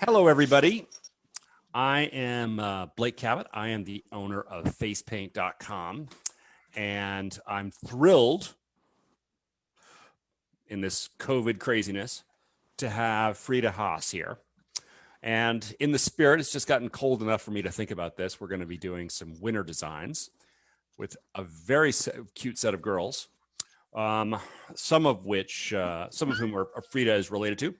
Hello, everybody. I am Blake Cabot. I am the owner of FacePaintcom, and I'm thrilled in this COVID craziness to have Frida Haas here. And in the spirit, it's just gotten cold enough for me to think about this. We're going to be doing some winter designs with a very cute set of girls, some of whom are Frida is related to.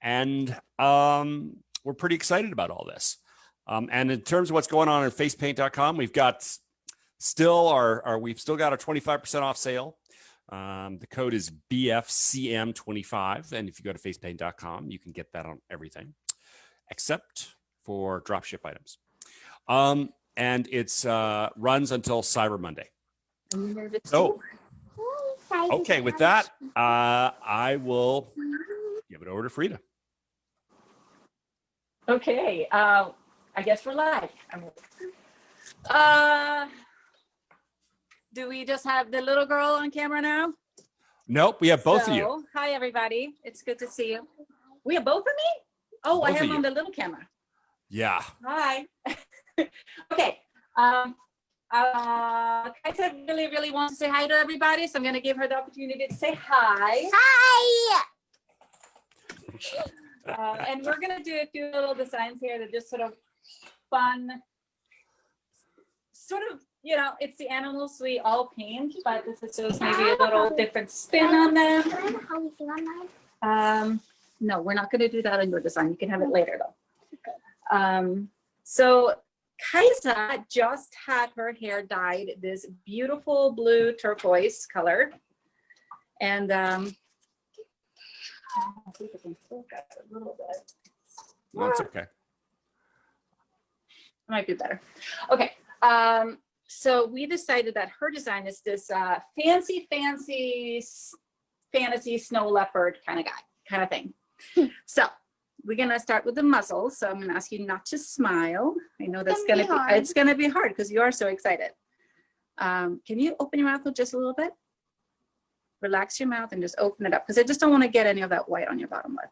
And we're pretty excited about all this. And in terms of what's going on at FacePaint.com, we've still got our 25% off sale. The code is BFCM25. And if you go to FacePaint.com, you can get that on everything except for dropship items. And it's runs until Cyber Monday. So, okay, with that, I will give it over to Frida. Okay, I guess we're live. Do we just have the little girl on camera now? Nope, we have both of you. Hi, everybody. It's good to see you. We have both of me? Oh, both I have on the little camera. Yeah. Hi. Okay. Kaisa really wants to say hi to everybody, so I'm going to give her the opportunity to say hi. Hi. And we're going to do a few little designs here that just sort of fun, it's the animals we all paint, but this is just maybe a little different spin on them. No, we're not going to do that on your design. You can have it later though. So Kaisa just had her hair dyed this beautiful blue turquoise color. And I'll see if I can focus a little bit. That's okay. Might be better. Okay. So we decided that her design is this fancy fantasy snow leopard kind of thing. So we're gonna start with the muzzle. So I'm gonna ask you not to smile. I know that's it's gonna be hard because you are so excited. Can you open your mouth just a little bit? Relax your mouth and just open it up because I just don't want to get any of that white on your bottom lip.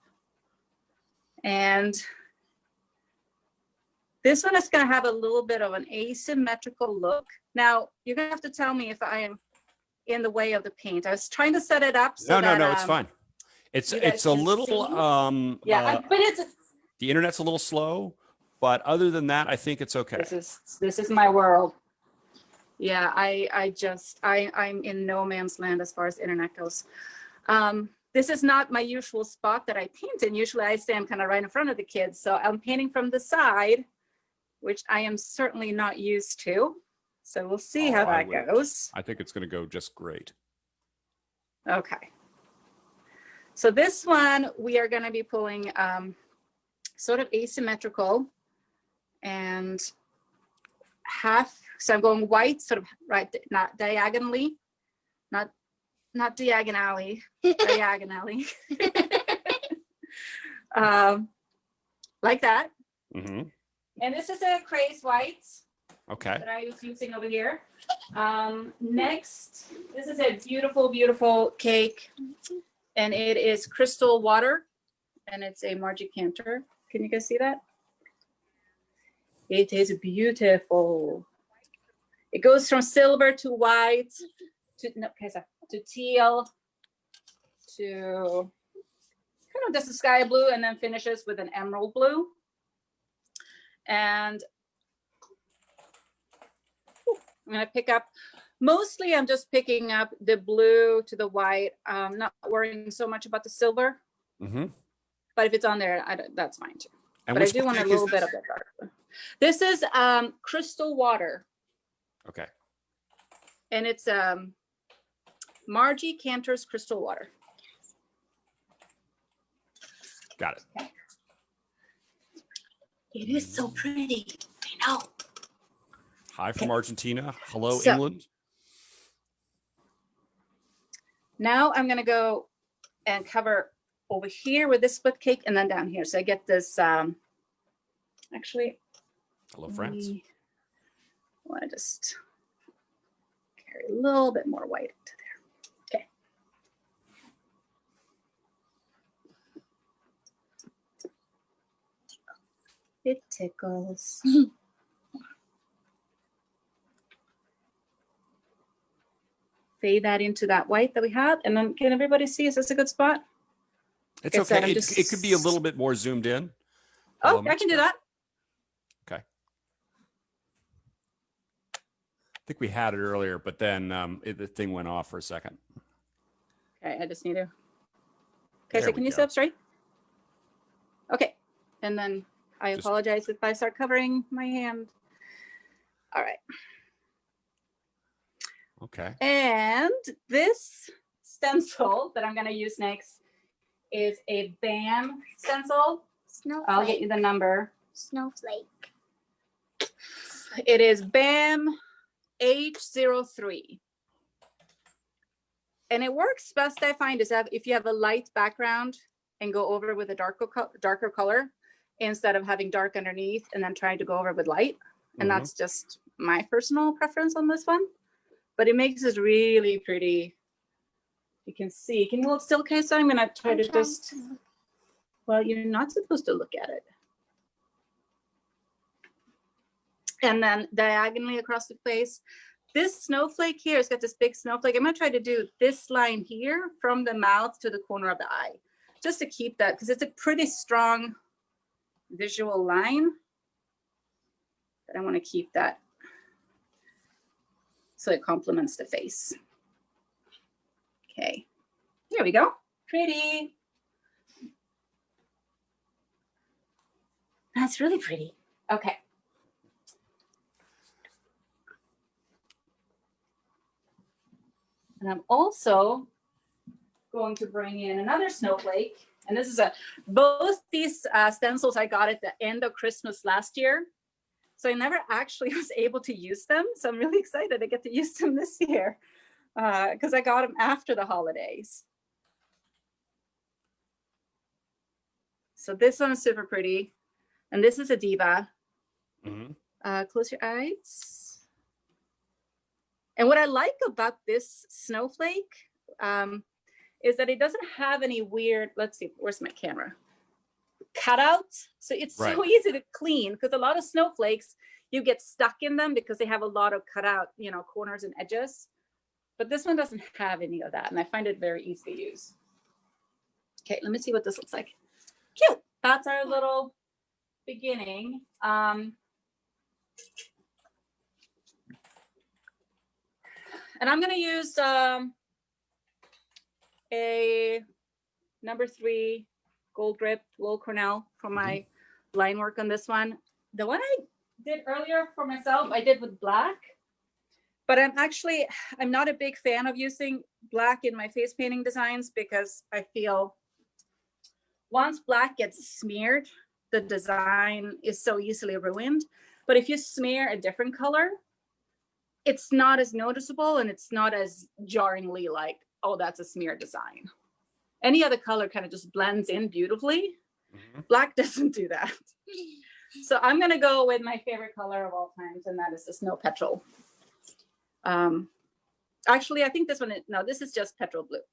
And this one is going to have a little bit of an asymmetrical look. Now, you're going to have to tell me if I am in the way of the paint. I was trying to set it up. So no, it's fine. It's a little, but the internet's a little slow, but other than that, I think it's okay. This is my world. Yeah, I'm in no man's land as far as internet goes. This is not my usual spot that I paint in. Usually I stand kind of right in front of the kids. So I'm painting from the side, which I am certainly not used to. So we'll see how that goes. I think it's going to go just great. Okay. So this one, we are going to be pulling sort of asymmetrical and half. So I'm going white, sort of right, not diagonally, not diagonally, diagonally, like that. Mm-hmm. And this is a craze white. Okay. That I was using over here. Next, this is a beautiful, beautiful cake, and it is crystal water, and it's a Margie Cantor. Can you guys see that? It is beautiful. It goes from silver to white to teal to kind of just a sky blue, and then finishes with an emerald blue. And I'm going to pick up, mostly I'm just picking up the blue to the white. Not worrying so much about the silver. Mm-hmm. But if it's on there, that's fine too. And but I do want a little bit of the dark. This is crystal water. Okay. And it's Margie Cantor's crystal water. Got it. Okay. It is so pretty. I know. Hi from Argentina. Hello, England. Now I'm going to go and cover over here with this split cake and then down here. So I get this, actually. Hello, France. I want to just carry a little bit more white into there. Okay. It tickles. Fade that into that white that we have. And then can everybody see? Is this a good spot? It's okay. It could be a little bit more zoomed in. Oh, I can do that. Okay. I think we had it earlier, but then the thing went off for a second. Okay, I just need to. Okay, so can you sit up straight? Okay, and then I apologize if I start covering my hand. All right. Okay. And this stencil that I'm going to use next is a BAM stencil. Snowflake. I'll get you the number. Snowflake. It is BAM H03. And it works best, I find, is that if you have a light background and go over with a darker color instead of having dark underneath and then trying to go over with light. And that's just my personal preference on this one. But it makes it really pretty. You can see. Can you hold still, okay? So I'm going to try to just, well, you're not supposed to look at it. And then diagonally across the face. This snowflake here has got this big snowflake. I'm going to try to do this line here from the mouth to the corner of the eye, just to keep that, because it's a pretty strong visual line. But I want to keep that so it complements the face. Okay, here we go. Pretty. That's really pretty. Okay. And I'm also going to bring in another snowflake. And this is both these stencils I got at the end of Christmas last year. So I never actually was able to use them. So I'm really excited to get to use them this year because I got them after the holidays. So this one is super pretty. And this is a diva. Close your eyes. And what I like about this snowflake is that it doesn't have any weird, let's see, where's my camera? Cutouts. So it's so easy to clean, because a lot of snowflakes, you get stuck in them because they have a lot of cutout, corners and edges. But this one doesn't have any of that. And I find it very easy to use. Okay, let me see what this looks like. Cute. That's our little beginning. And I'm going to use a number 3 gold grip Lowell Cornell for my line work on this one. The one I did earlier for myself, I did with black. But I'm not a big fan of using black in my face painting designs, because I feel once black gets smeared, the design is so easily ruined. But if you smear a different color, it's not as noticeable and it's not as jarringly like, oh, that's a smear design. Any other color kind of just blends in beautifully. Black doesn't do that. So I'm going to go with my favorite color of all times, and that is the Snow Petrol. Actually, I think this one, this is just Petrol Blue.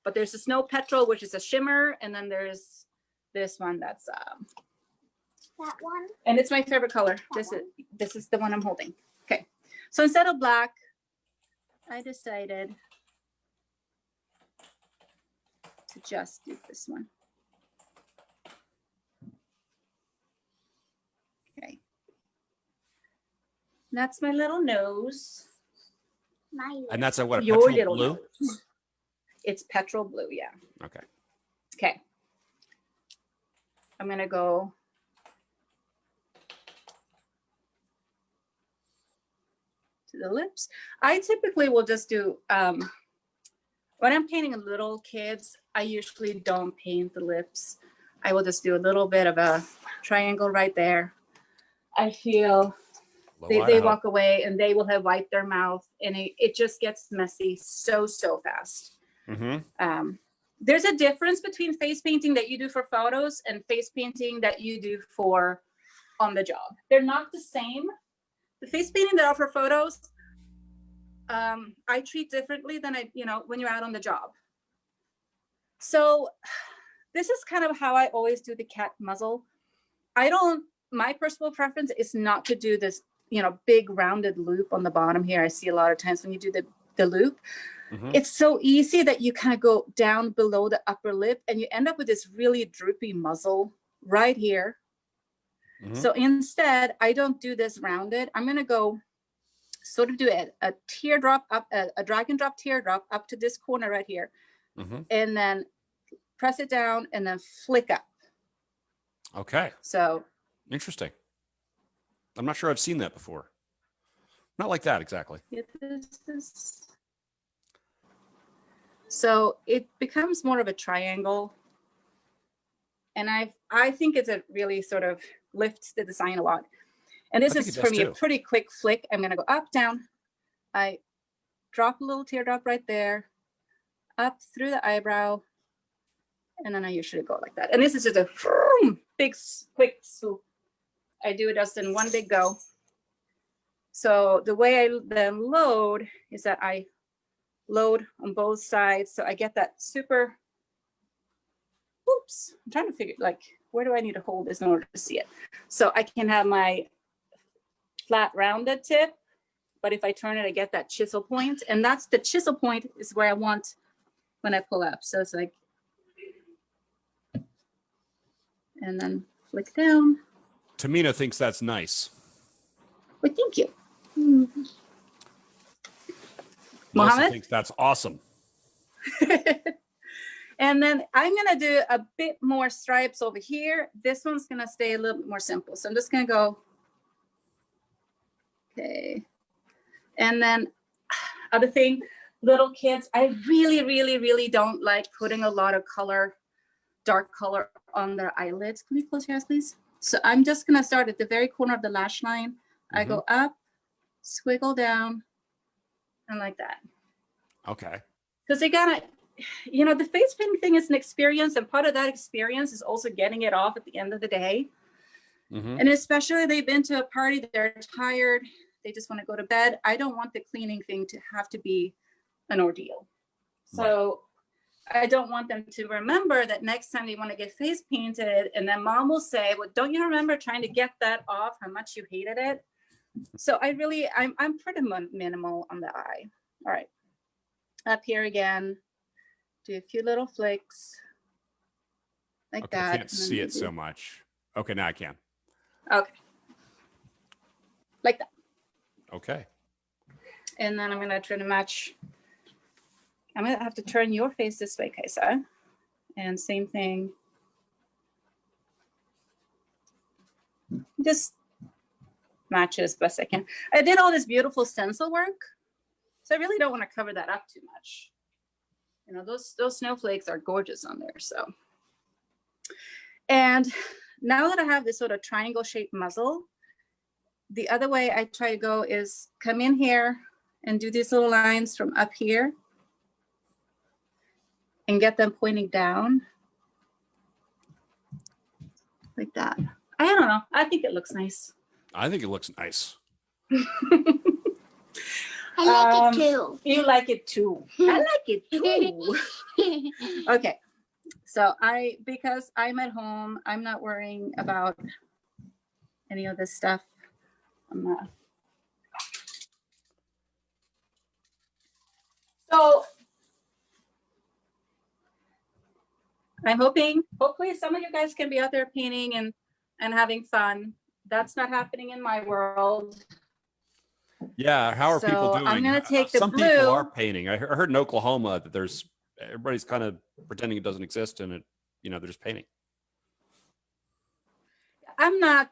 But there's the Snow Petrol, which is a shimmer, and then there's this one that's... that one? And it's my favorite color. This is the one I'm holding. Okay. So instead of black, I decided to just do this one. Okay. That's my little nose. Nice. And that's what, a Your petrol little blue? nose. It's petrol blue, yeah. Okay. Okay. I'm gonna go to the lips. I typically will just do, when I'm painting little kids, I usually don't paint the lips. I will just do a little bit of a triangle right there. I feel they walk away and they will have wiped their mouth, and it just gets messy so fast. There's a difference between face painting that you do for photos and face painting that you do for on the job. They're not the same. The face painting that I offer photos, I treat differently than when you're out on the job. So this is kind of how I always do the cat muzzle. my personal preference is not to do this, big rounded loop on the bottom here. I see a lot of times when you do the loop, it's so easy that you kind of go down below the upper lip and you end up with this really droopy muzzle right here. So instead, I don't do this rounded. I'm going to go sort of do a teardrop up, a drag and drop teardrop up to this corner right here. And then press it down and then flick up. Okay. So interesting. I'm not sure I've seen that before. Not like that exactly. So it becomes more of a triangle. And I think it's a really sort of lifts the design a lot. And this is for me a pretty quick flick. I'm going to go up, down. I drop a little teardrop right there, up through the eyebrow. And then I usually go like that. And this is just a big, quick swoop. I do it just in one big go. So the way I then load is that I load on both sides. So I get that super, oops, I'm trying to figure, like, where do I need to hold this in order to see it? So I can have my flat rounded tip, but if I turn it, I get that chisel point. And that's the chisel point is where I want when I pull up. So it's like, and then flick down. Tamina thinks that's nice. Well, thank you. Melissa Mohammed thinks that's awesome. And then I'm going to do a bit more stripes over here. This one's going to stay a little bit more simple. So I'm just going to go. Okay. And then other thing, little kids, I really, really, really don't like putting a lot of color, dark color on their eyelids. Can you close your eyes, please? So I'm just going to start at the very corner of the lash line. I go up, squiggle down, and like that. Okay. Because they gotta, the face painting thing is an experience, and part of that experience is also getting it off at the end of the day. And especially they've been to a party, they're tired, they just want to go to bed. I don't want the cleaning thing to have to be an ordeal. So I don't want them to remember that next time they want to get face painted, and then mom will say, well, don't you remember trying to get that off, how much you hated it? So I'm pretty minimal on the eye. All right. Up here again, do a few little flicks like that. I can't see it so much. Okay, now I can. Okay. Like that. Okay. And then I'm going to try to match. I'm going to have to turn your face this way, Kaisa. And same thing. Just match it as best I can. I did all this beautiful stencil work, so I really don't want to cover that up too much. Those snowflakes are gorgeous on there. So, and now that I have this sort of triangle shaped muzzle, the other way I try to go is come in here and do these little lines from up here and get them pointing down like that. I don't know. I think it looks nice. I think it looks nice. I like it too. You like it too. I like it too. Okay. So because I'm at home, I'm not worrying about any of this stuff. I'm not. So I'm hopefully some of you guys can be out there painting and having fun. That's not happening in my world. Yeah, how are people doing? I'm going to take the Some blue. people are painting. I heard in Oklahoma that everybody's kind of pretending it doesn't exist, and they're just painting. I'm not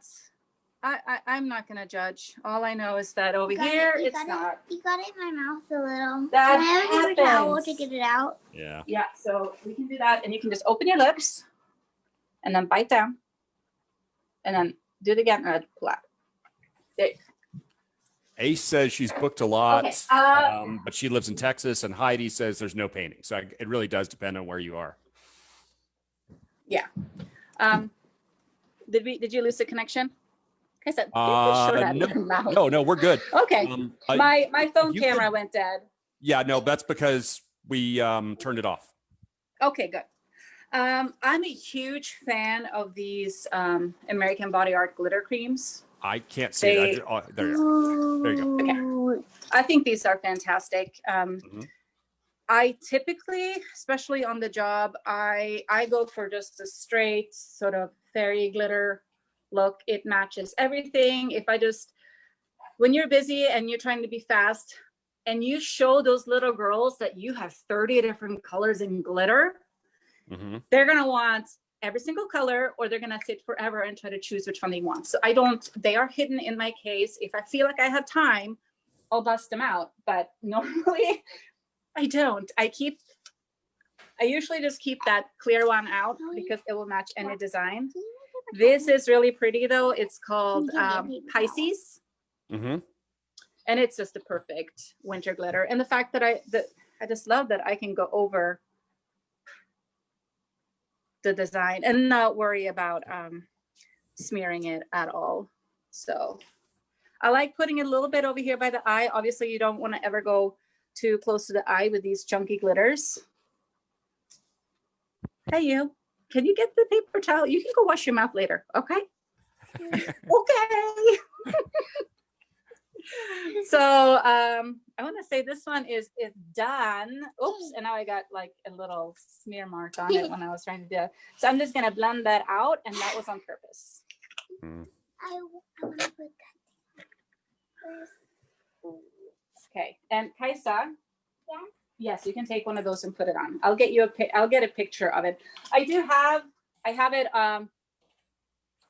going to judge. All I know is that over here, it's not. You got it in my mouth a little. That Can I have a paper towel happens. to get it out? Yeah. Yeah, so we can do that, and you can just open your lips and then bite down and then do it again and pull out. There. Ace says she's booked a lot, Okay, but she lives in Texas, and Heidi says there's no painting. So it really does depend on where you are. Yeah. Did you lose the connection? I said, no, we're good. Okay. My phone camera went dead. Yeah, no, that's because we turned it off. Okay, good. I'm a huge fan of these American Body Art glitter creams. I can't see it. Oh, there you go. There you go. Okay. I think these are fantastic. Mhm. I typically, especially on the job, I go for just a straight sort of fairy glitter look. It matches everything. When you're busy and you're trying to be fast and you show those little girls that you have 30 different colors in glitter, they're going to want every single color, or they're going to sit forever and try to choose which one they want. So they are hidden in my case. If I feel like I have time, I'll bust them out. But normally I don't. I usually just keep that clear one out because it will match any design. This is really pretty though. It's called Pisces. And it's just the perfect winter glitter. And the fact that I just love that I can go over the design and not worry about smearing it at all. So I like putting it a little bit over here by the eye. Obviously you don't want to ever go too close to the eye with these chunky glitters. Hey, you, can you get the paper towel? You can go wash your mouth later. Okay. Okay. So I want to say this one is done. Oops, and now I got like a little smear mark on it when I was trying to do it. So I'm just gonna blend that out, and that was on purpose. I want to put that. Okay, and Kaisa. Yeah. Yes, you can take one of those and put it on. I'll get a picture of it. I have it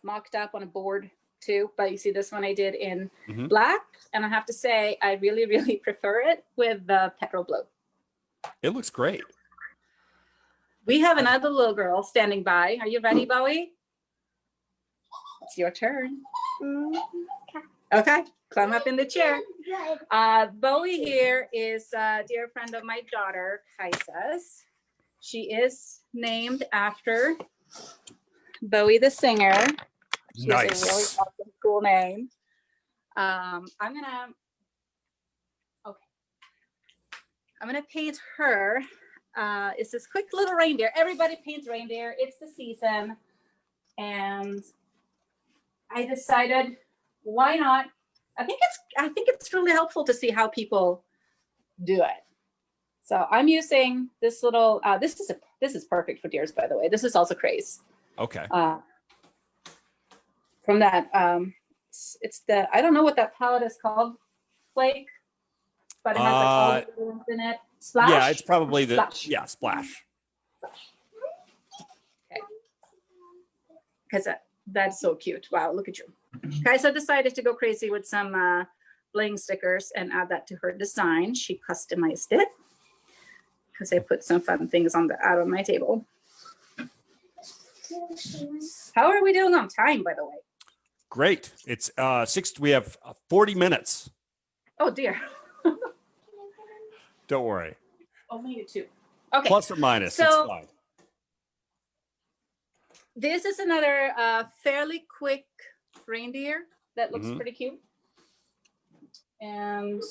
mocked up on a board too, but you see this one I did in black, and I have to say I really, really prefer it with the petrol blue. It looks great. We have another little girl standing by. Are you ready, Bowie? It's your turn. Okay, climb up in the chair. Bowie here is a dear friend of my daughter, Kaisa's. She is named after Bowie the singer. She has a really awesome, cool name. I'm gonna paint her. It's this quick little reindeer. Everybody paints reindeer. It's the season, and I decided, why not? I think it's really helpful to see how people do it. So I'm using this little. This is perfect for deers, by the way. This is also craze. Okay. From that, it's the, I don't know what that palette is called, flake, but it has like all the ones in it. Splash. Yeah, it's probably the Splash. Splash. Okay. Because that's so cute. Wow, look at you. Guys, I decided to go crazy with some bling stickers and add that to her design. She customized it because I put some fun things out on my table. How are we doing on time, by the way? Great. It's we have 40 minutes. Oh dear. Don't worry. Only 2. Okay. Plus or minus, so, it's fine. This is another fairly quick reindeer that looks pretty cute. And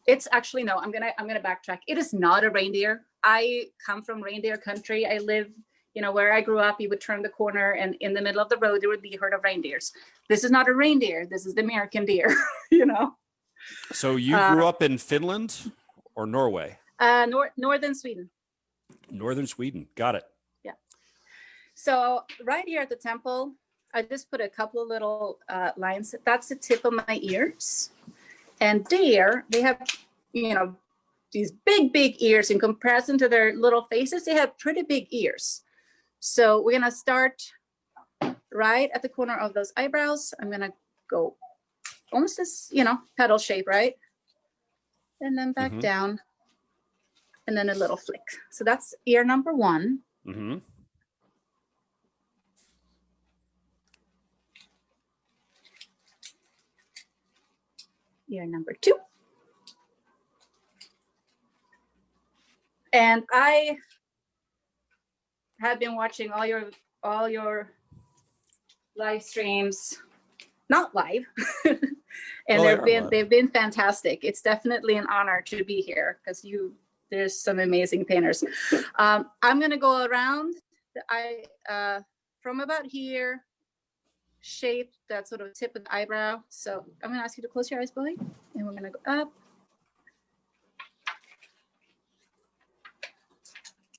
it's actually, no, I'm gonna backtrack. It is not a reindeer. I come from reindeer country. I live, where I grew up, you would turn the corner and in the middle of the road, there would be a herd of reindeers. This is not a reindeer. This is the American deer, So you grew up in Finland or Norway? Northern Sweden. Northern Sweden. Got it. Yeah. So right here at the temple, I just put a couple of little lines. That's the tip of my ears. And there, they have, these big ears in comparison to their little faces. They have pretty big ears. So we're going to start right at the corner of those eyebrows. I'm going to go almost this, petal shape, right? And then back down. And then a little flick. So that's ear number 1. Ear number 2. And I have been watching all your live streams, not live, and they've been fantastic. It's definitely an honor to be here because there's some amazing painters. I'm gonna go around the eye, from about here, shape that sort of tip of the eyebrow. So I'm gonna ask you to close your eyes, Billy, and we're gonna go up.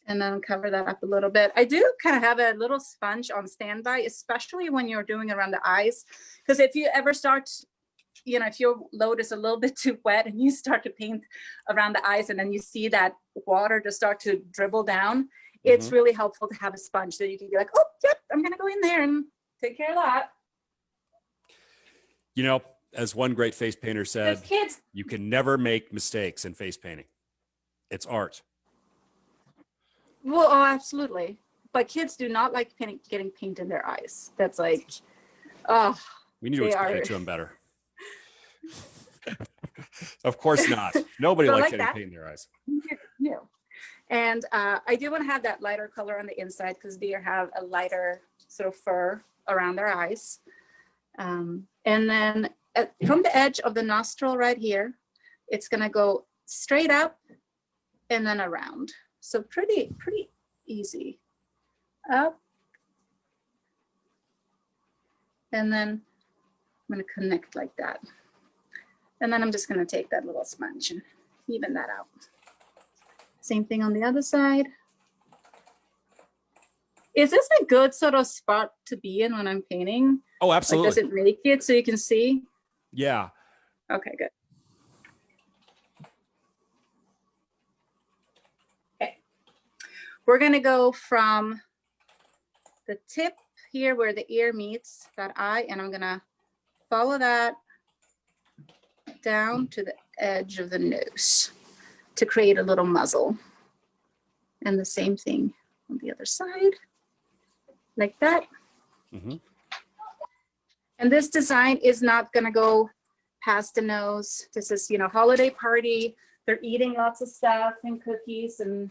And then cover that up a little bit. I do kind of have a little sponge on standby, especially when you're doing around the eyes. Because if you ever start, you know, if your load is a little bit too wet and you start to paint around the eyes and then you see that water just start to dribble down, it's really helpful to have a sponge that you can be like, oh, yep, I'm gonna go in there and take care of that. You know, as one great face painter said, Kids, you can never make mistakes in face painting. It's art. well, oh, absolutely. But kids do not like getting paint in their eyes. That's like, oh, We need to They explain are- it to them better. Of course not. Nobody But likes like getting that. paint in their eyes. no. And I do want to have that lighter color on the inside because deer have a lighter sort of fur around their eyes. And then from the edge of the nostril right here, it's going to go straight up and then around. So pretty easy. Up. And then I'm going to connect like that. And then I'm just going to take that little sponge and even that out. Same thing on the other side. Is this a good sort of spot to be in when I'm painting? Oh, Like, absolutely. does it make it so you can see? Yeah. Okay, good. Okay. We're going to go from the tip here where the ear meets that eye, and I'm going to follow that down to the edge of the nose to create a little muzzle. And the same thing on the other side, like that. Mhm. And this design is not going to go past the nose. This is, you know, holiday party. They're eating lots of stuff and cookies, and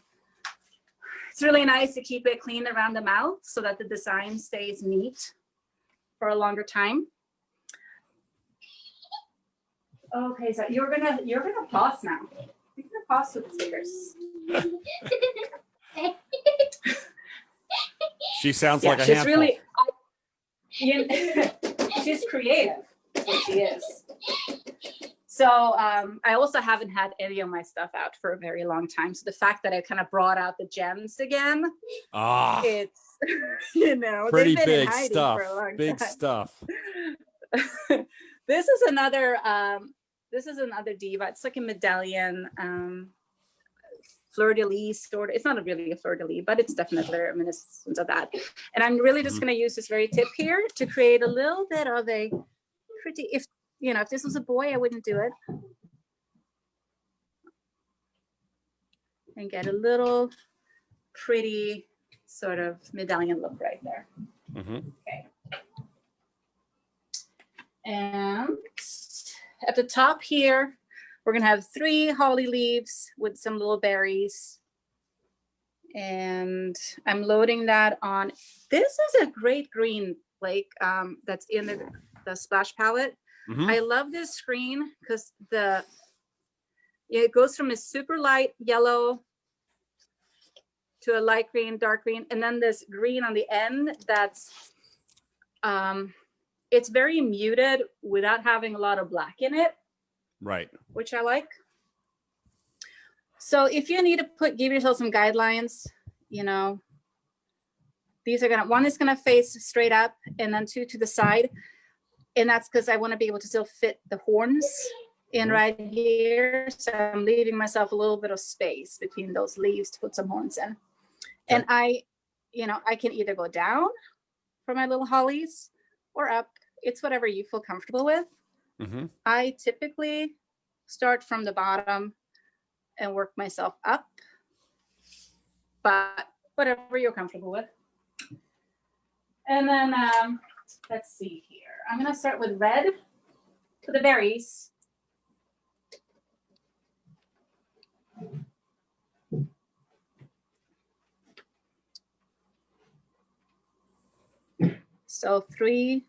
it's really nice to keep it clean around the mouth so that the design stays neat for a longer time. Okay, so you're gonna pause now. You're gonna pause with the stickers. She sounds Yeah, like a she's handful. really, she's creative, is what she is. So I also haven't had any of my stuff out for a very long time. So the fact that I kind of brought out the gems again, Ah, it's, you know, pretty they've been in big hiding stuff. for a long Big time. stuff. This is another diva. It's like a medallion, fleur-de-lis sort of. It's not really a fleur-de-lis, but it's definitely reminiscent of that. And I'm really just going to use this very tip here to create a little bit of a pretty, if this was a boy, I wouldn't do it. And get a little pretty sort of medallion look right there. Mhm. Okay. And at the top here, we're gonna have 3 holly leaves with some little berries. And I'm loading that on. This is a great green, Blake, that's in the splash palette. Mhm. I love this screen because it goes from a super light yellow to a light green, dark green, and then this green on the end that's it's very muted without having a lot of black in it, Right. which I like. So if you need to give yourself some guidelines, these are one is gonna face straight up and then 2 to the side. And that's because I want to be able to still fit the horns in right here. So I'm leaving myself a little bit of space between those leaves to put some horns in. Okay. And I can either go down for my little hollies or up. It's whatever you feel comfortable with. Mm-hmm. I typically start from the bottom and work myself up, but whatever you're comfortable with. And then let's see here. I'm going to start with red for the berries. So 3.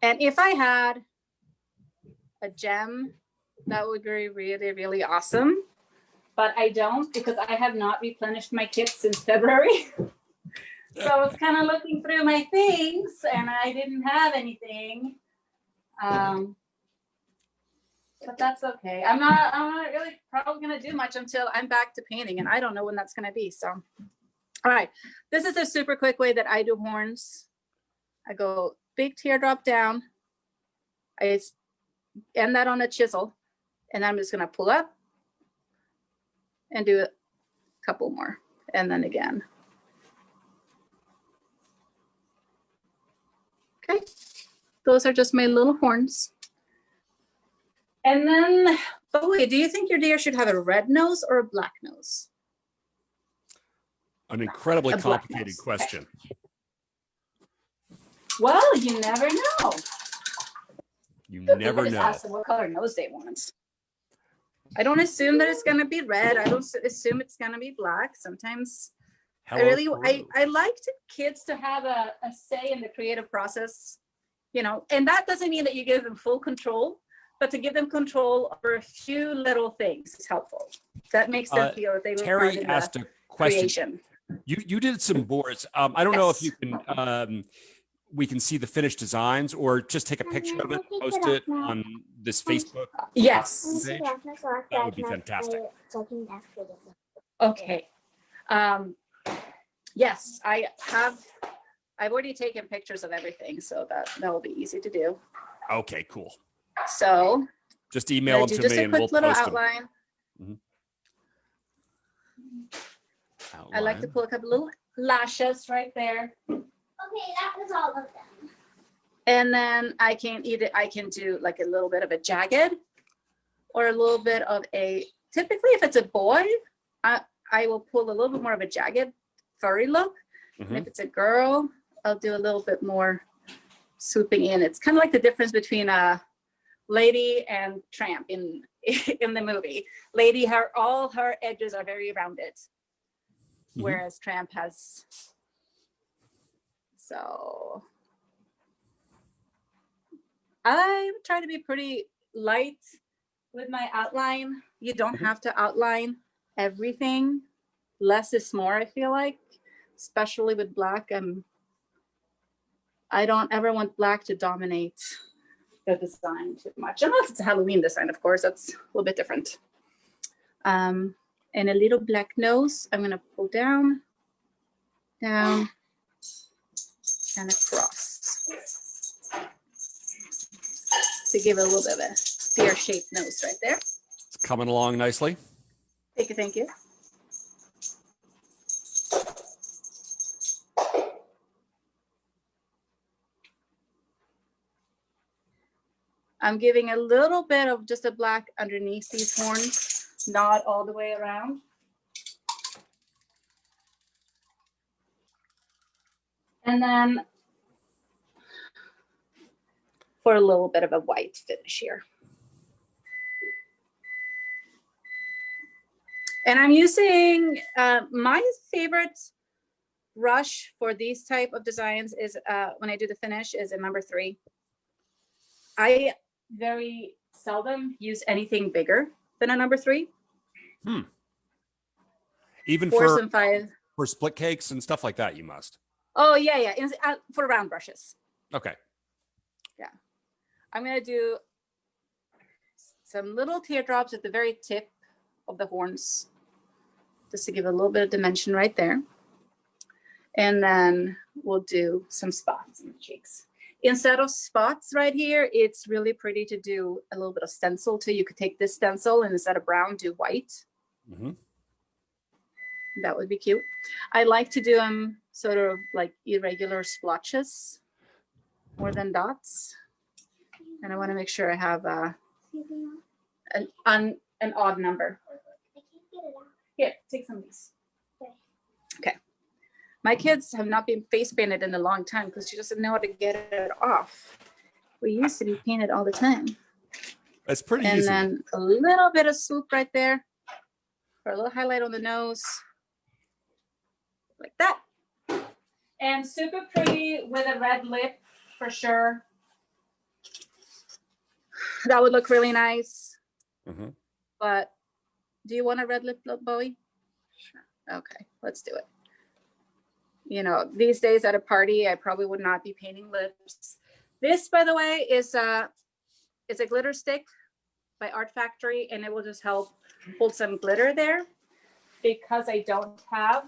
And if I had a gem, that would be really, really awesome. but I don't because I have not replenished my kit since February. So I was kind of looking through my things and I didn't have anything. But that's okay. I'm not really probably gonna do much until I'm back to painting, and I don't know when that's gonna be. So, all right, this is a super quick way that I do horns. I go big teardrop down. I end that on a chisel, and I'm just gonna pull up and do a couple more, and then again. Okay, those are just my little horns. And then, Bowie, do you think your deer should have a red nose or a black nose? An incredibly A black complicated nose. question. Okay. Well, you never know. You Good thing never I just know. asked them what color nose they want. I don't assume that it's gonna be red. I don't assume it's gonna be black. Sometimes Hello, I like kids to have a say in the creative process, you know, and that doesn't mean that you give them full control, but to give them control over a few little things is helpful. That makes them feel that they were part Terry of asked the a question. creation. You did some boards. I don't know if Yes. you can. We can see the finished designs, or just take a picture of it, post it on this Facebook. Yes. Page. That would be fantastic. Okay. Yes, I've already taken pictures of everything, so that will be easy to do. Okay, cool. So Just email them to just me a and quick we'll little post outline. them. I like to pull a couple little lashes right there. Okay, that was all of them. And then I can do like a little bit of a jagged or a little bit of a, typically if it's a boy, I will pull a little bit more of a jagged furry look. And if it's a girl, I'll do a little bit more swooping in. It's kind of like the difference between a Lady and Tramp in the movie. Lady, all her edges are very rounded, whereas Tramp has. So I try to be pretty light with my outline. You don't have to outline everything. Less is more, I feel like, especially with black. I don't ever want black to dominate the design too much, unless it's a Halloween design, of course, that's a little bit different. And a little black nose, I'm gonna pull down, and across to give it a little bit of a spear-shaped nose right there. It's coming along nicely. Thank you, thank you. I'm giving a little bit of just a black underneath these horns, not all the way around. And then for a little bit of a white finish here. And I'm using my favorite brush for these type of designs is when I do the finish is a number 3. I very seldom use anything bigger than a number 3. Even 4s and 5s. for split cakes and stuff like that, you must. Oh yeah. For round brushes. Okay. Yeah. I'm gonna do some little teardrops at the very tip of the horns, just to give a little bit of dimension right there. And then we'll do some spots in the cheeks. Instead of spots right here, it's really pretty to do a little bit of stencil too. You could take this stencil and instead of brown, do white. That would be cute. I like to do them sort of like irregular splotches more than dots. And I want to make sure I have an odd number. I can't get it out. Here, take some of these. Okay. My kids have not been face painted in a long time because she doesn't know how to get it off. We used to be painted all the time. That's pretty And easy. then a little bit of swoop right there for a little highlight on the nose. Like that. And super pretty with a red lip for sure. That would look really nice. But Do you want a red lip, Bowie? Sure. Okay, let's do it. You know, these days at a party, I probably would not be painting lips. This, by the way, is a glitter stick by Art Factory, and it will just help hold some glitter there. Because I don't have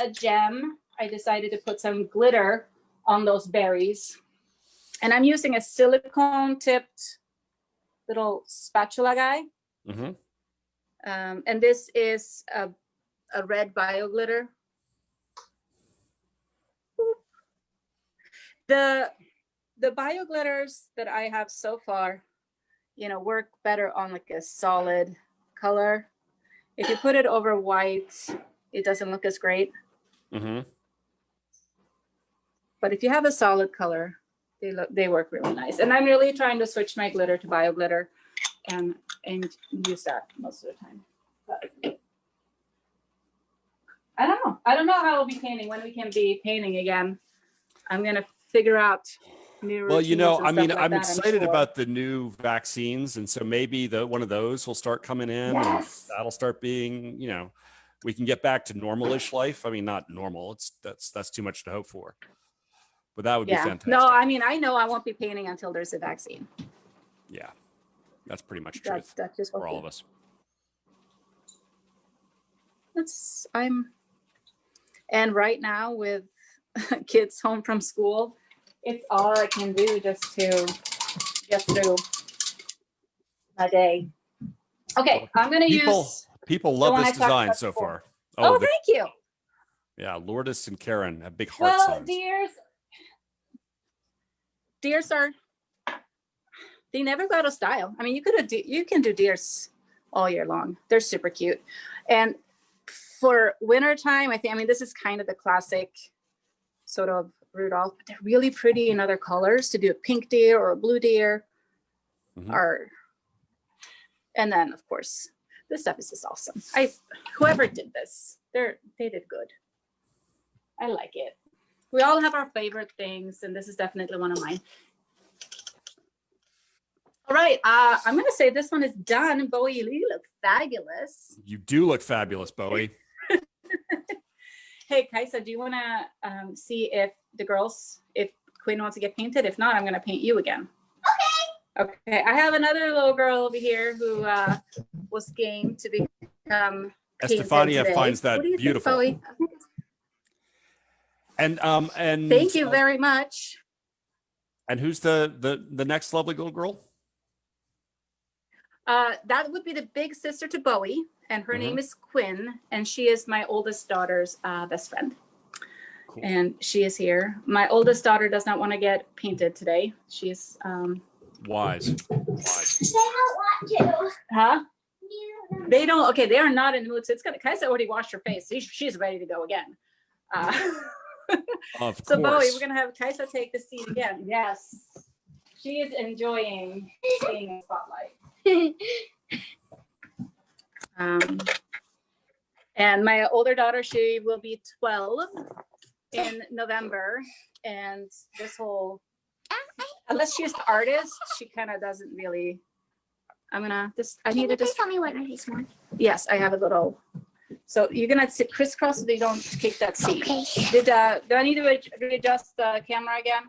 a gem, I decided to put some glitter on those berries. And I'm using a silicone tipped little spatula guy. Mm-hmm. And this is a red bio glitter. The bio glitters that I have so far, you know, work better on like a solid color. If you put it over white, it doesn't look as great. Mm-hmm. But if you have a solid color, they work really nice. And I'm really trying to switch my glitter to bio glitter and use that most of the time. But I don't know. I don't know how we'll be painting, when we can be painting again. I'm gonna figure out new Well, you know, routines and I mean, stuff like I'm that, excited sure. about the new vaccines, and so maybe one of those will start coming in, and Yes. that'll start being, you know, we can get back to normal-ish life. I mean, not normal. That's too much to hope for, but that would be fantastic. No, I mean, I know I won't be painting until there's a vaccine. Yeah, that's pretty much truth That's just for all of us. And right now with kids home from school, it's all I can do just to get through my day. Okay, I'm gonna use. People love one this I talked design about so before. far. Oh, thank you. Yeah, Lourdes and Karen have big heart Well, signs. deers are, they never go out of style. I mean, you can do deers all year long. They're super cute. And for winter time, I mean, this is kind of the classic sort of Rudolph, but they're really pretty in other colors to do a pink deer or a blue deer. Mhm. And then of course, this stuff is just awesome. Whoever did this, they did good. I like it. We all have our favorite things, and this is definitely one of mine. All right, I'm gonna say this one is done. Bowie, you look fabulous. You do look fabulous, Bowie. Hey, Kaisa, do you want to see if Quinn wants to get painted? If not, I'm going to paint you again. Okay. I have another little girl over here who was game to become Estefania today. finds that What do you beautiful. Think, Bowie? And thank you very much. And who's the next lovely little girl? That would be the big sister to Bowie, and her name is Quinn, and she is my oldest daughter's best friend. Cool. And she is here. My oldest daughter does not want to get painted today. She's wise. They don't want to. Huh? They don't. Okay, they are not in the mood. So it's gonna. Kaisa already washed her face. She's ready to go again. Of so course. Bowie, we're gonna have Kaisa take the seat again. Yes, she is enjoying being in the spotlight. And my older daughter, she will be 12 in November, and this whole, unless she's the artist, she kind of doesn't really. I need to just tell me what my face wants. Yes, I have a little. So you're gonna sit crisscross so they don't kick that seat. Okay. Do I need to readjust the camera again?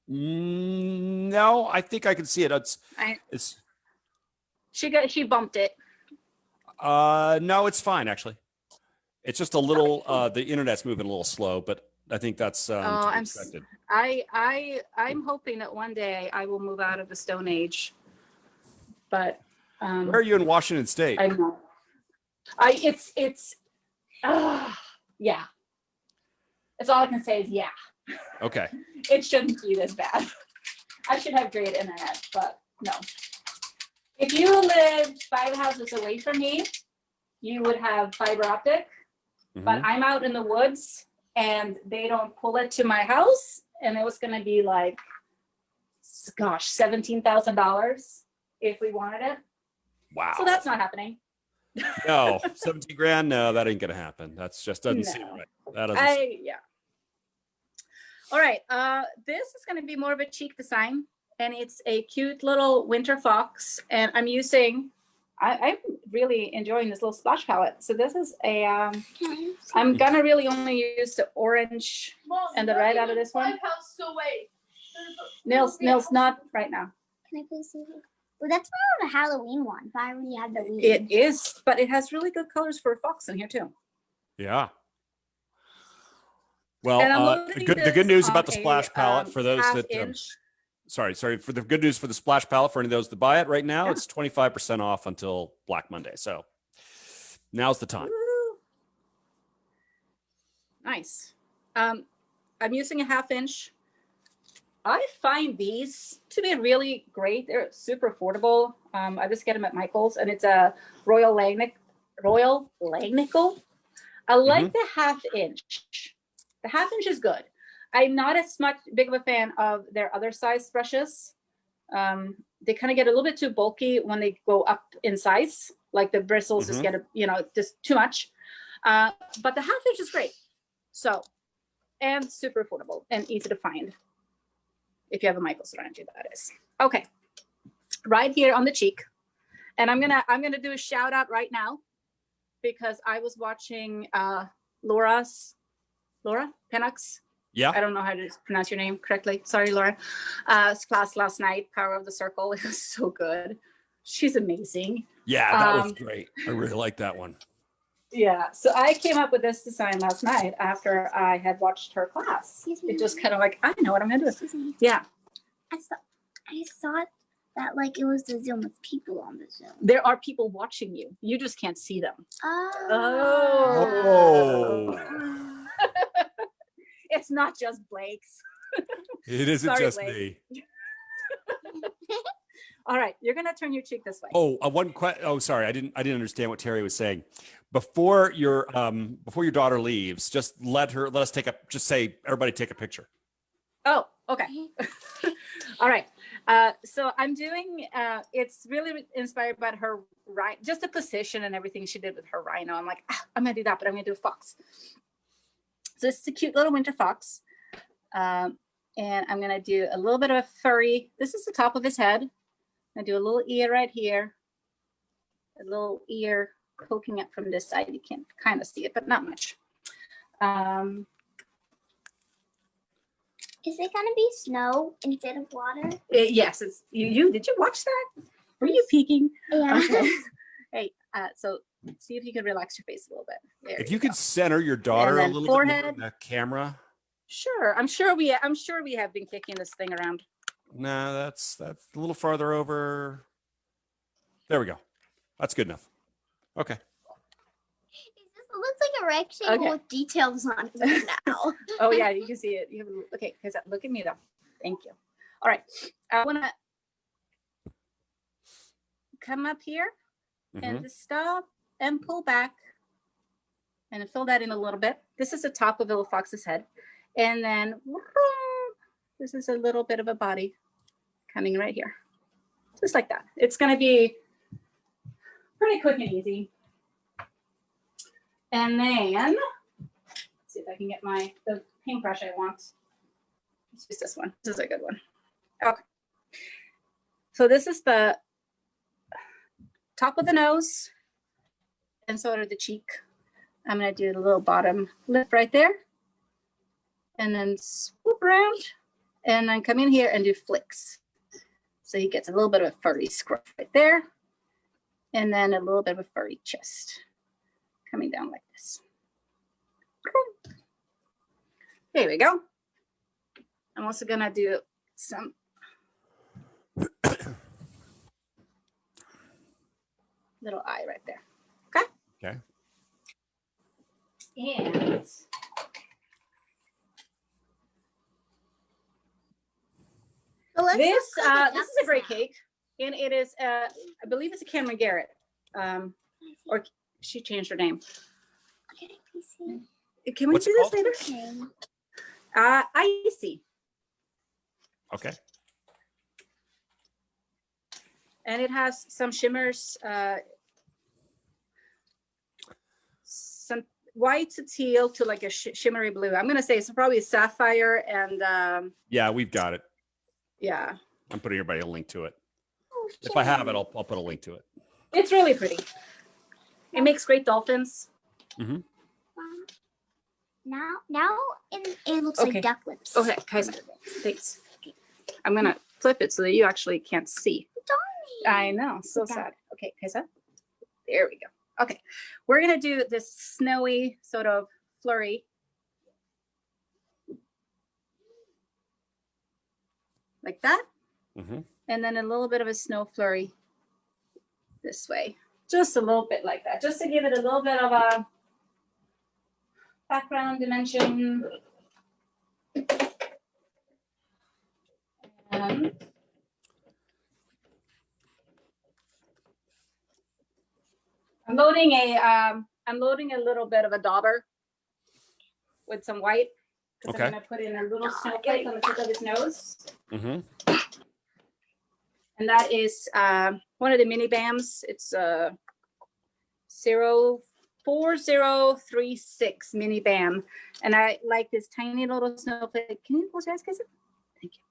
No, I think I can see it. It's. She bumped it. No, it's fine actually. It's just a little. The internet's moving a little slow, but I think that's to be expected. I'm hoping that one day I will move out of the Stone Age. But where are you in Washington State? I know. Yeah. That's all I can say is yeah. Okay. It shouldn't be this bad. I should have great internet, but no. If you lived 5 houses away from me, you would have fiber optic. But I'm out in the woods and they don't pull it to my house, and it was going to be like, gosh, $17,000 if we wanted it. Wow. So that's not happening. No, 17 grand. No, that ain't gonna happen. That's just doesn't seem right. That doesn't. Yeah. All right. This is going to be more of a cheek design, and it's a cute little winter fox. And I'm using I'm really enjoying this little splash palette. So this is a, I'm gonna really only use the orange and the red out of this one. Nils, not right now. Can I please see it? Well, that's more of a Halloween one, but I already have the Halloween. It is, but it has really good colors for a fox in here too. Yeah. And Well, I'm the loading good this news on about the a, splash palette for those half that inch. sorry, for the good news for the splash palette for any of those that buy it right now, it's 25% off until Black Monday. So now's the time. Woo. Nice. I'm using a half inch. I find these to be really great. They're super affordable. I just get them at Michael's, and it's a Royal Langnickel. I like the half inch. The half inch is good. I'm not as much big of a fan of their other size brushes. They kind of get a little bit too bulky when they go up in size. Like the bristles just get, just too much. But the half inch is great. So, and super affordable and easy to find. If you have a Michael's around you, that is. Okay, right here on the cheek. And I'm gonna do a shout out right now because I was watching Laura Pennock's. Yeah. I don't know how to pronounce your name correctly. Sorry, Laura. Class last night, Power of the Circle. It was so good. She's amazing. Yeah, that was great. I really like that one. Yeah. So I came up with this design last night after I had watched her class. It just kind of like, I know what I'm going to do. Yeah. I thought that like it was the Zoom with people on the Zoom. There are people watching you. You just can't see them. Oh. It's not just Blake's. It isn't Sorry, just Blake. me. All right, you're gonna turn your cheek this way. Oh, sorry. I didn't understand what Terry was saying. Before your daughter leaves, just say everybody take a picture. Oh, okay. All right. So I'm doing, it's really inspired by her, just the position and everything she did with her rhino. I'm like, I'm gonna do that, but I'm gonna do a fox. So it's a cute little winter fox. And I'm gonna do a little bit of a furry. This is the top of his head. I do a little ear right here. A little ear poking up from this side. You can kind of see it, but not much. Is it gonna be snow instead of water? Yes, it's you. Did you watch that? Were you peeking? Yeah. Okay. Hey, so see if you can relax your face a little bit. There If you could center your daughter a little bit more in the camera. Sure. I'm sure we have been kicking this thing around. No, that's a little farther over. There we go. That's good enough. Okay. It looks like a rectangle with details on it now. Oh yeah, you can see it. Okay, because look at me though. Thank you. All right, I want to come up here and just stop and pull back and fill that in a little bit. This is the top of little fox's head, and then this is a little bit of a body coming right here, just like that. It's going to be pretty quick and easy. And then, let's see if I can get the paintbrush I want. Let's use this one. This is a good one. Okay. So this is the top of the nose and sort of the cheek. I'm going to do the little bottom lip right there. And then swoop around and then come in here and do flicks. So he gets a little bit of a furry scruff right there. And then a little bit of a furry chest coming down like this. There we go. I'm also going to do some little eye right there. Okay? Okay. And this is a great cake, and it is I believe it's a Cameron Garrett, or she changed her name. Can we do this later? Icy. Okay. And it has some shimmers, some white to teal to like a shimmery blue. I'm gonna say it's probably a sapphire and yeah, we've got it. Yeah. I'm putting everybody a link to it. If I have it, I'll put a link to it. It's really pretty. It makes great dolphins. Mm-hmm. Now it looks Okay. like duck lips. Okay, Kaisa, thanks. I'm gonna flip it so that you actually can't see. I know, so sad. Okay, Kaisa, there we go. Okay, we're gonna do this snowy sort of flurry. Like that. Mm-hmm. And then a little bit of a snow flurry this way. Just a little bit like that, just to give it a little bit of a background dimension. And I'm loading a little bit of a dauber with some white because Okay. I'm going to put in a little snowflake on the tip of his nose. Mm-hmm. And that is one of the mini BAMs. It's 04036 mini BAM. And I like this tiny little snowflake. Can you close your eyes, guys? Thank you.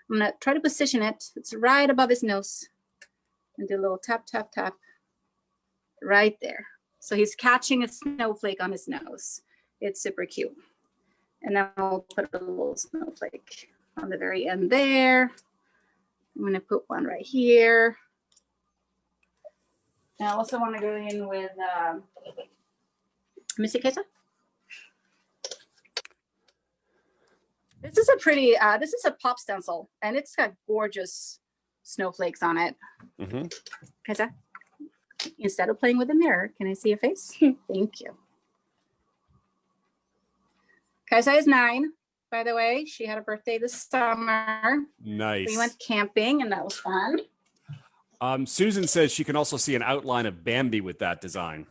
I'm going to try to position it. It's right above his nose. And do a little tap, tap, tap right there. So he's catching a snowflake on his nose. It's super cute. And then I'll put a little snowflake on the very end there. I'm going to put one right here. And I also want to go in with, let me see, Kesa. This is a pretty, this is a pop stencil, and it's got gorgeous snowflakes on it. Mm-hmm. Kesa, instead of playing with the mirror, can I see your face? Thank you. Kaisa is 9, by the way. She had a birthday this summer. Nice. We went camping, and that was fun. Susan says she can also see an outline of Bambi with that design.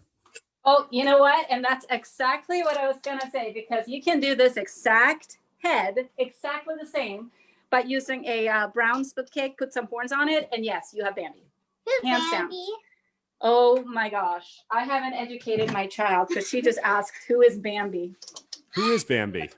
Oh, you know what? And that's exactly what I was going to say, because you can do this exact head, exactly the same, but using a brown split cake, put some horns on it, and yes, you have Bambi. Who's Hands down. Bambi? Oh my gosh. I haven't educated my child because she just asked, who is Bambi? Who is Bambi?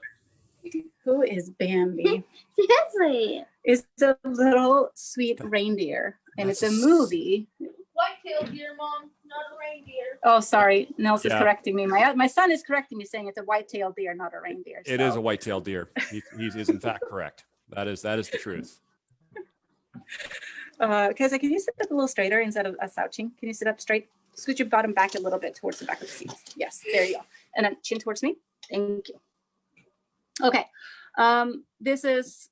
Who is Bambi? Seriously. It's a little sweet reindeer, and it's a movie. White-tailed deer, Mom, not a reindeer. Oh, sorry. Nels is Yeah. correcting me. My son is correcting me, saying it's a white-tailed deer, not a reindeer. It is a white-tailed deer. He is in fact correct. That is the truth. Kaisa, can you sit up a little straighter instead of slouching? Can you sit up straight? Scoot your bottom back a little bit towards the back of the seat. Yes, there you go. And then chin towards me. Thank you. Okay. This is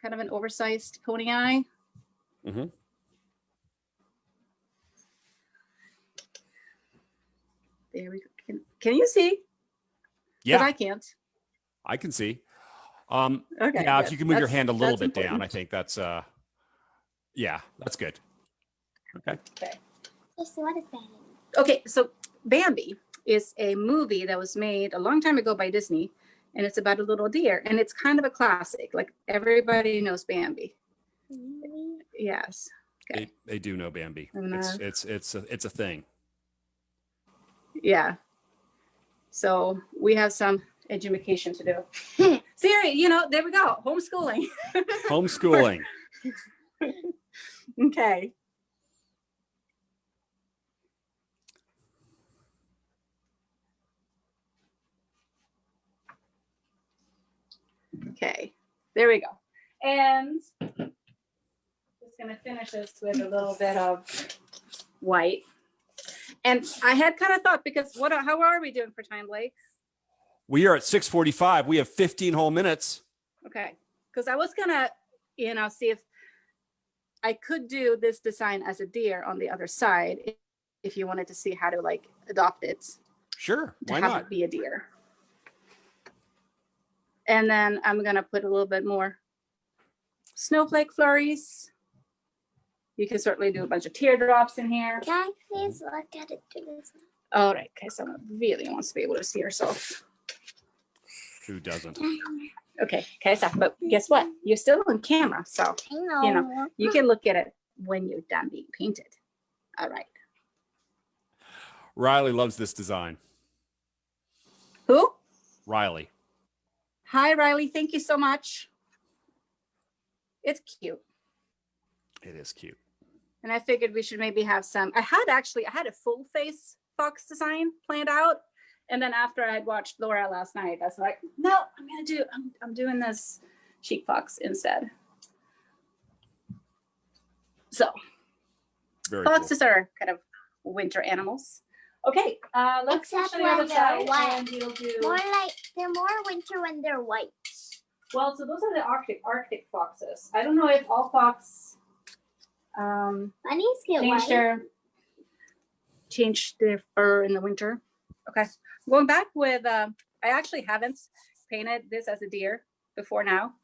kind of an oversized pony eye. Mm-hmm. There we go. Can you see? Yeah, I can't. I can see. Okay. Yeah, if good. you can move your That's- hand a little that's bit down, important. I think that's yeah, that's good. Okay. Okay. So what is Bambi? Okay, so Bambi is a movie that was made a long time ago by Disney, and it's about a little deer, and it's kind of a classic. Like everybody knows Bambi. Yes. Okay. They do know Bambi. I'm gonna- It's a thing. Yeah. So we have some education to do. Siri, there we go. Homeschooling. Homeschooling. Okay. Okay, there we go. And just gonna finish this with a little bit of white. And I had kind of thought, because how are we doing for time, Blake? We are at 6:45. We have 15 whole minutes. Okay, because I was gonna, see if I could do this design as a deer on the other side, if you wanted to see how to like adopt it Sure. to Why have not? it be a deer. And then I'm gonna put a little bit more snowflake flurries. You can certainly do a bunch of teardrops in here. Can I please look at it to this? All right, okay, someone really wants to be able to see herself. Who doesn't? Okay, so, but guess what? You're still on camera, so I know. you can look at it when you're done being painted. All right. Riley loves this design. Who? Riley. Hi, Riley. Thank you so much. It's cute. It is cute. And I figured we should maybe have some, I had a full face fox design planned out. And then after I had watched Laura last night, I was like, no, I'm doing this chic fox instead. So Very foxes cool. are kind of winter animals. Okay, let's Except switch to the other when they're side white. and you'll do. They're more winter when they're white. Well, so those are the Arctic foxes. I don't know if all fox Bunnies get white. change their fur in the winter. Okay, going back with I actually haven't painted this as a deer before now,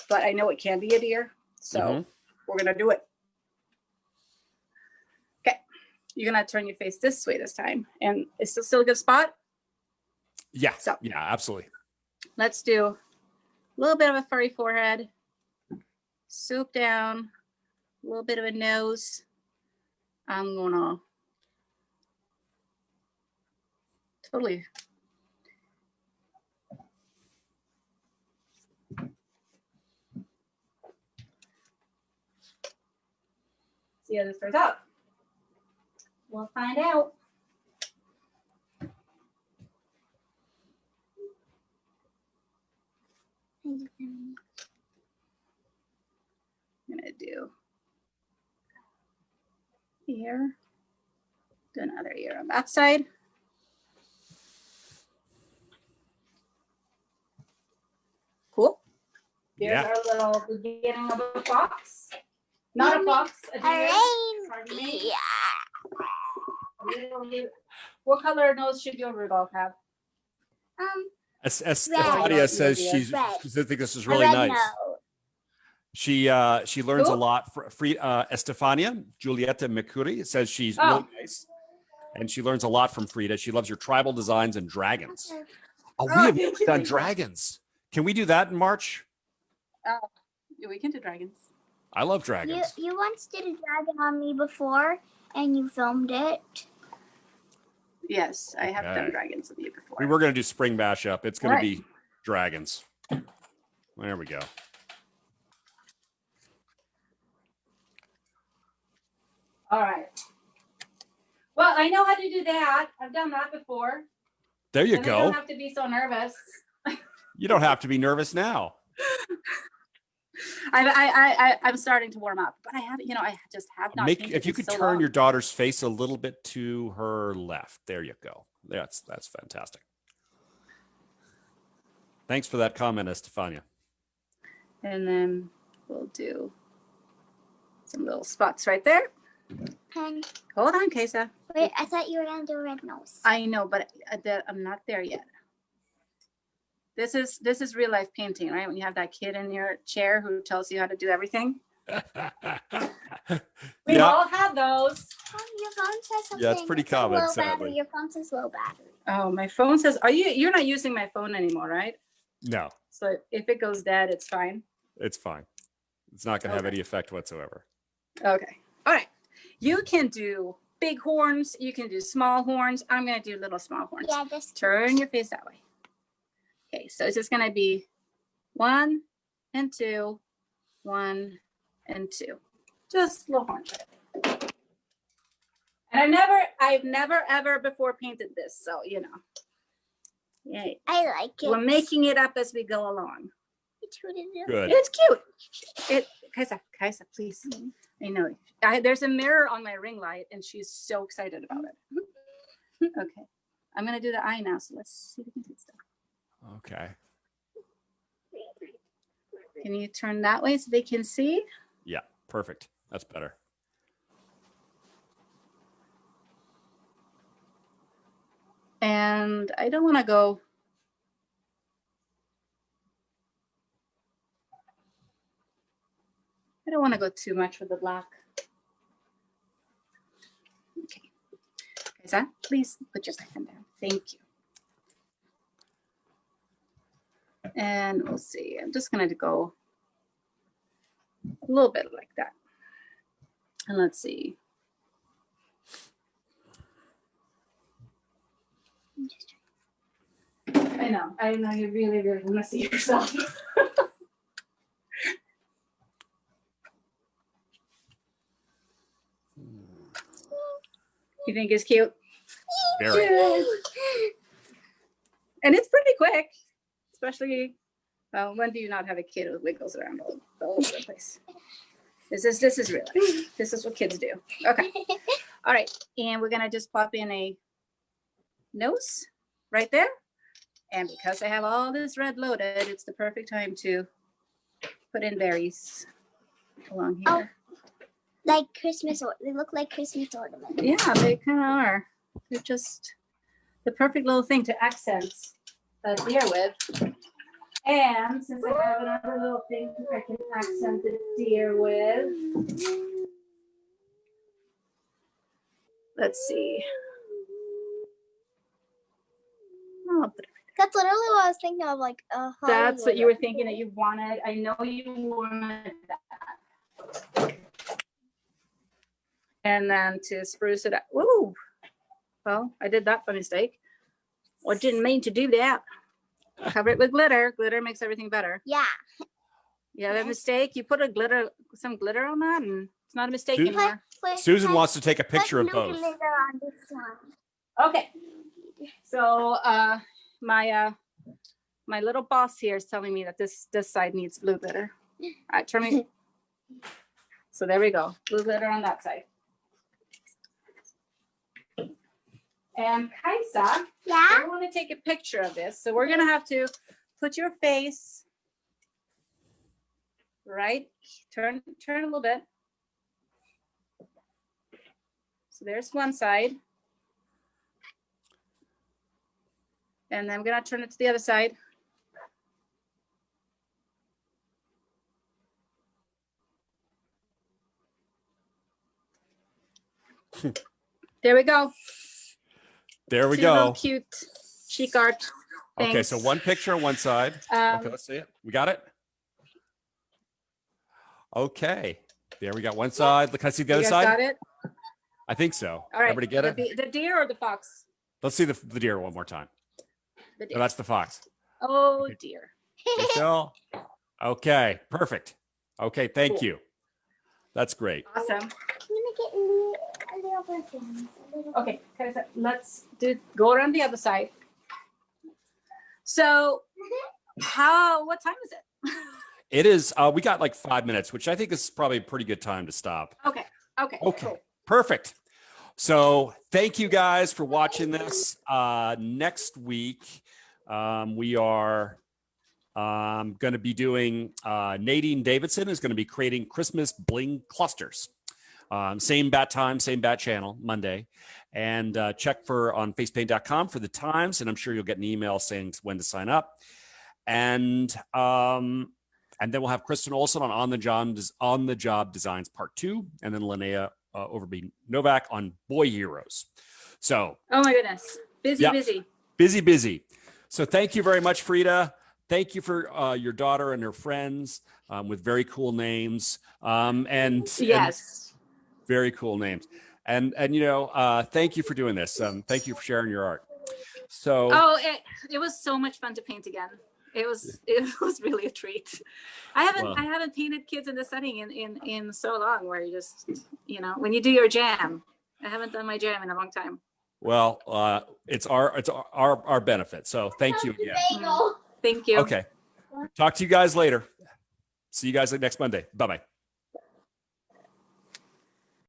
but I know it can be a deer, so we're gonna do it. Okay, you're gonna turn your face this way this time, and it's still a good spot. Yeah. So yeah, absolutely. let's do a little bit of a furry forehead, swoop down, a little bit of a nose. I'm gonna totally. See how this turns out. We'll find out. I'm gonna do ear, do another ear on that side. Cool. Here's Yeah. our little beginning of a fox. Not a fox, a deer. Pardon me. What color nose should your Rudolph have? Claudia says she thinks this is really nice. She learns a lot. Estefania Giulietta Mercuri says she's really nice, and she learns a lot from Frida. She loves your tribal designs and dragons. Oh, we have never done dragons. Can we do that in March? We can do dragons. I love dragons. You once did a dragon on me before, and you filmed it. Yes, I have done dragons with you before. We were going to do spring mashup. It's going to be dragons. There we go. All right. Well, I know how to do that. I've done that before. There you go. go. You don't have to be so nervous. You don't have to be nervous now. I'm starting to warm up, but I haven't. I just have not. If you could turn your daughter's face a little bit to her left. There you go. That's fantastic. Thanks for that comment, Estefania. And then we'll do some little spots right there. And hold on, Kesa. Wait, I thought you were gonna do a red nose. I know, but I'm not there yet. This is real life painting, right? When you have that kid in your chair who tells you how to do everything. We all have those. Your phone says something. Yeah, it's pretty common, sadly. Your phone says low battery. Oh, my phone says, you're not using my phone anymore, right? No. So if it goes dead, it's fine. It's fine. It's not going to have any effect whatsoever. Okay. All right. You can do big horns. You can do small horns. I'm going to do little small horns. Yeah, just turn your face that way. Okay, so it's just going to be 1 and 2, 1 and 2. Just little horns. And I've never ever before painted this, so Yay. I like it. We're making it up as we go along. Good. It's cute. Kaisa, please. I know. There's a mirror on my ring light, and she's so excited about it. Okay. I'm going to do the eye now, so let's see if we can do stuff. Okay. Can you turn that way so they can see? Yeah, perfect. That's better. And I don't want to go. I don't want to go too much with the black. Okay. Kaisa, please put your hand down. Thank you. And we'll see. I'm just going to go a little bit like that. And let's see. I know you really, really want to see yourself. You think it's cute? Very. Yes. And it's pretty quick, especially when do you not have a kid who wiggles around all over the place? This is real. This is what kids do. Okay. All right. And we're gonna just pop in a nose right there. And because I have all this red loaded, it's the perfect time to put in berries along here. Oh, like Christmas, they look like Christmas ornaments. Yeah, they kind of are. They're just the perfect little thing to accent a deer with. And since I have another little thing I can accent the deer with, let's see. Oh, That's literally what I was thinking of, like that's what you were thinking that you wanted. I know you wanted that. And then to spruce it up. Ooh. Well, I did that by mistake. Well, I didn't mean to do that. Cover it with glitter. Glitter makes everything better. Yeah. You have a mistake. You put some glitter on that, and it's not a mistake anymore. Susan wants to take a picture of both. Glitter on this one. Okay. So my little boss here is telling me that this side needs blue glitter. All right, turn me. So there we go. Blue glitter on that side. And Kaisa, Yeah. I want to take a picture of this. So we're going to have to put your face right. Turn a little bit. So there's one side. And then I'm going to turn it to the other side. There we go. There we Two go. little cute chic art. Okay, things. so one picture on one side. Okay, let's see it. We got it. Okay, there we got one side. Can I see the other You guys side? got it? I think so. All right. Everybody get it? The deer or the fox? Let's see the deer one more time. The No, deer. that's the fox. Oh dear. Stay still. Okay, perfect. Okay, thank you. That's great. Awesome. I'm gonna get a little version. Okay, let's go around the other side. So what time is it? It is, we got like 5 minutes, which I think is probably a pretty good time to stop. Okay. Okay, Cool. perfect. So thank you guys for watching this. Next week, we are going to be doing, Nadine Davidson is going to be creating Christmas bling clusters. Same bat time, same bat channel, Monday. And check on FacePaintcom for the times, and I'm sure you'll get an email saying when to sign up. And then we'll have Kristen Olson on the job designs part 2, and then Linnea Overby Novak on Boy Heroes. So, Oh my goodness, busy. So thank you very much, Frida. Thank you for your daughter and her friends with very cool names. And very cool names. And thank you for doing this. Thank you for sharing your art. So it was so much fun to paint again. It was really a treat. I haven't painted kids in this setting in so long, where you just when you do your jam. I haven't done my jam in a long time. Well, it's our benefit. So thank you again. Thank you. Okay. Talk to you guys later. See you guys next Monday. Bye-bye.